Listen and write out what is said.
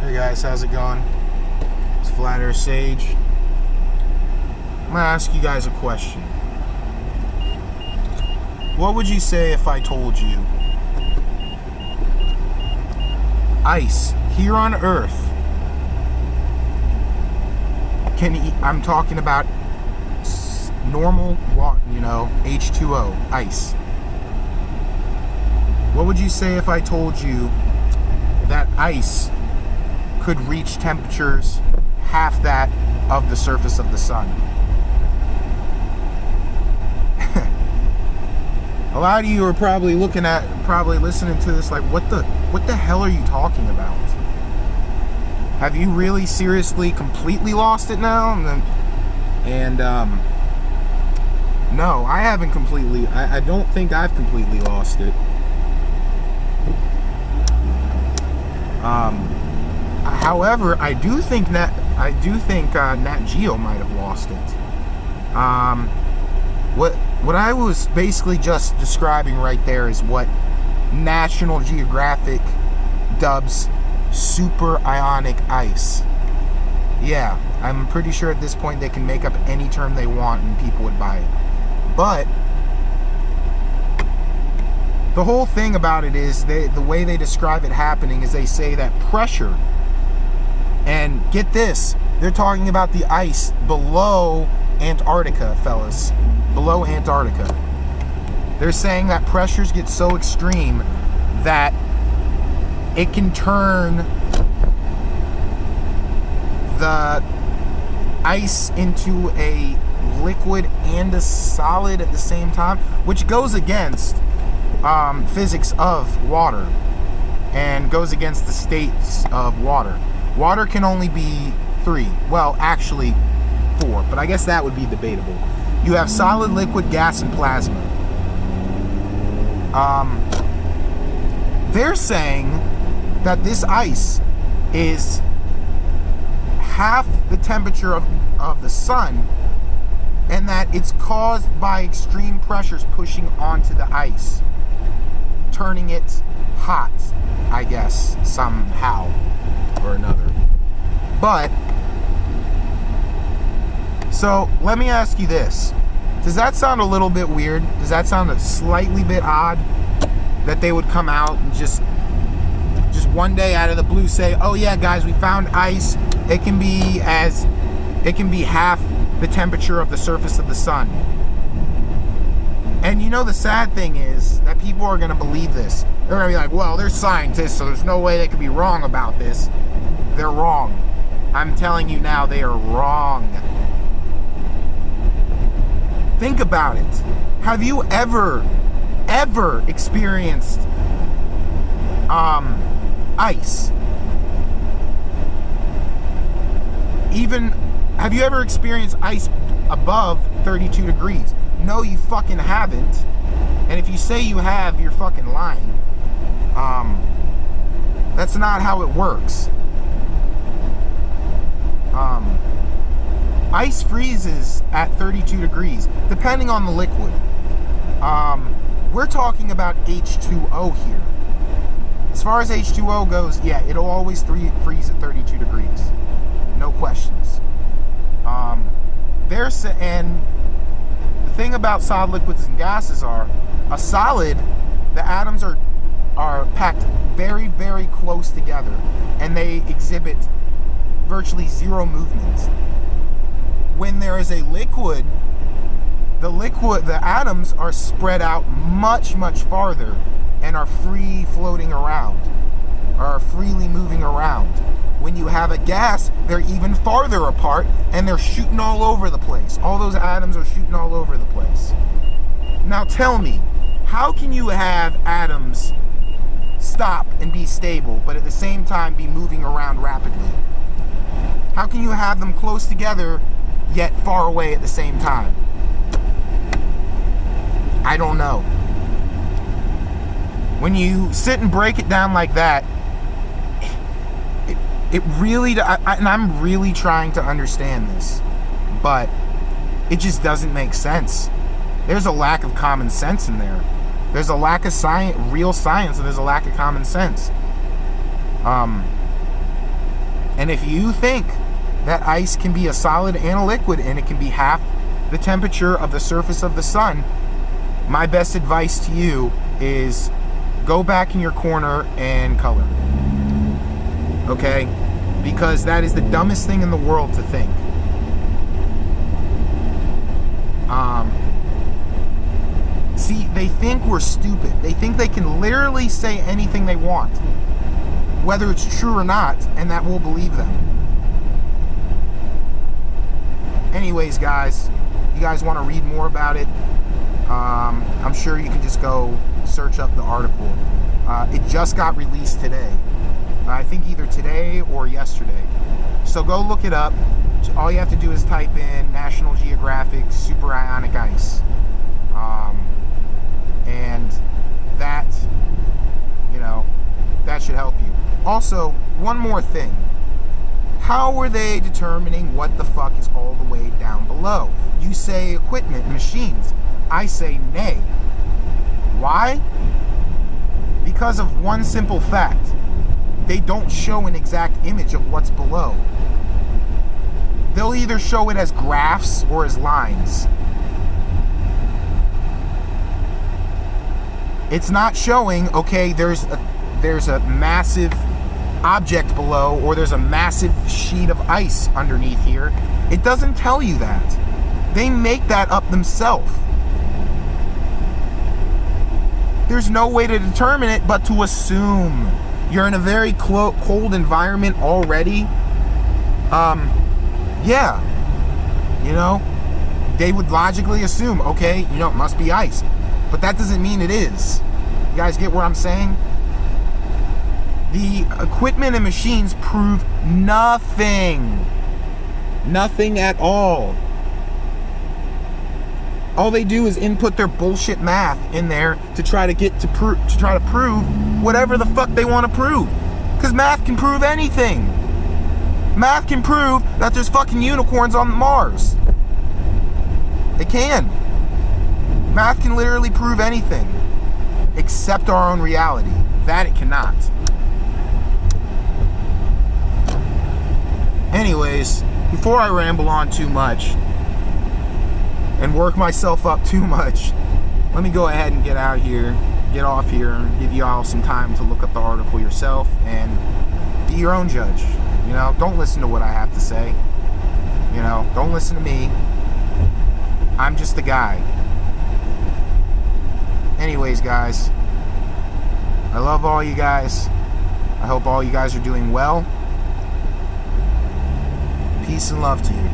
Hey guys, how's it going? It's Flat Earth Sage. I'm gonna ask you guys a question. What would you say if I told you ice here on Earth I'm talking about normal water, H2O, ice. What would you say if I told you that ice could reach temperatures half that of the surface of the sun? A lot of you are probably listening to this like, what the hell are you talking about? Have you really seriously completely lost it now? No, I haven't completely. I don't think I've completely lost it. However, I do think Nat Geo might have lost it. What I was basically just describing right there is what National Geographic dubs super ionic ice. Yeah, I'm pretty sure at this point they can make up any term they want and people would buy it. But the whole thing about it is the way they describe it happening is they say that pressure, and get this, they're talking about the ice below Antarctica, fellas. Below Antarctica. They're saying that pressures get so extreme that it can turn the ice into a liquid and a solid at the same time, which goes against physics of water and goes against the states of water. Water can only be 3. Well, actually 4, but I guess that would be debatable. You have solid, liquid, gas, and plasma. They're saying that this ice is half the temperature of the sun, and that it's caused by extreme pressures pushing onto the ice, turning it hot, I guess, somehow or another. But so let me ask you this. Does that sound a little bit weird? Does that sound a slightly bit odd that they would come out and just one day out of the blue say, "Oh yeah, guys, we found ice. It can be half the temperature of the surface of the sun." And the sad thing is that people are going to believe this. They're going to be like, "Well, they're scientists, so there's no way they could be wrong about this." They're wrong. I'm telling you now, they are wrong. Think about it. Have you ever experienced ice? Have you ever experienced ice above 32 degrees? No, you fucking haven't. And if you say you have, you're fucking lying. That's not how it works. Ice freezes at 32 degrees, depending on the liquid. We're talking about H2O here. As far as H2O goes, yeah, it'll always freeze at 32 degrees. No questions. And the thing about solid liquids and gases are, a solid, the atoms are packed very, very close together, and they exhibit virtually zero movement. When there is a liquid, the atoms are spread out much, much farther and are freely moving around. When you have a gas, they're even farther apart and they're shooting all over the place. All those atoms are shooting all over the place. Now tell me, how can you have atoms stop and be stable, but at the same time be moving around rapidly? How can you have them close together yet far away at the same time? I don't know. When you sit and break it down like that, it really, and I'm really trying to understand this, but it just doesn't make sense. There's a lack of common sense in there. There's a lack of real science, and there's a lack of common sense. And if you think that ice can be a solid and a liquid and it can be half the temperature of the surface of the sun, my best advice to you is go back in your corner and color. Okay? Because that is the dumbest thing in the world to think. See, they think we're stupid. They think they can literally say anything they want, whether it's true or not, and that we'll believe them. Anyways, guys, you guys want to read more about it, I'm sure you can just go search up the article. It just got released today. I think either today or yesterday. So go look it up. All you have to do is type in National Geographic Super Ionic Ice. And that, that should help you. Also, one more thing. How are they determining what the fuck is all the way down below? You say equipment and machines. I say nay. Why? Because of one simple fact. They don't show an exact image of what's below. They'll either show it as graphs or as lines. It's not showing, okay, there's a massive object below, or there's a massive sheet of ice underneath here. It doesn't tell you that. They make that up themselves. There's no way to determine it but to assume. You're in a very cold environment already. Yeah. They would logically assume, okay, it must be ice. But that doesn't mean it is. You guys get what I'm saying? The equipment and machines prove nothing. Nothing at all. All they do is input their bullshit math in there to try to prove whatever the fuck they want to prove. Because math can prove anything. Math can prove that there's fucking unicorns on Mars. It can. Math can literally prove anything except our own reality. That it cannot. Anyways, before I ramble on too much and work myself up too much, let me go ahead and get off here and give you all some time to look up the article yourself and be your own judge. Don't listen to what I have to say. Don't listen to me. I'm just a guy. Anyways, guys, I love all you guys. I hope all you guys are doing well. Peace and love to you.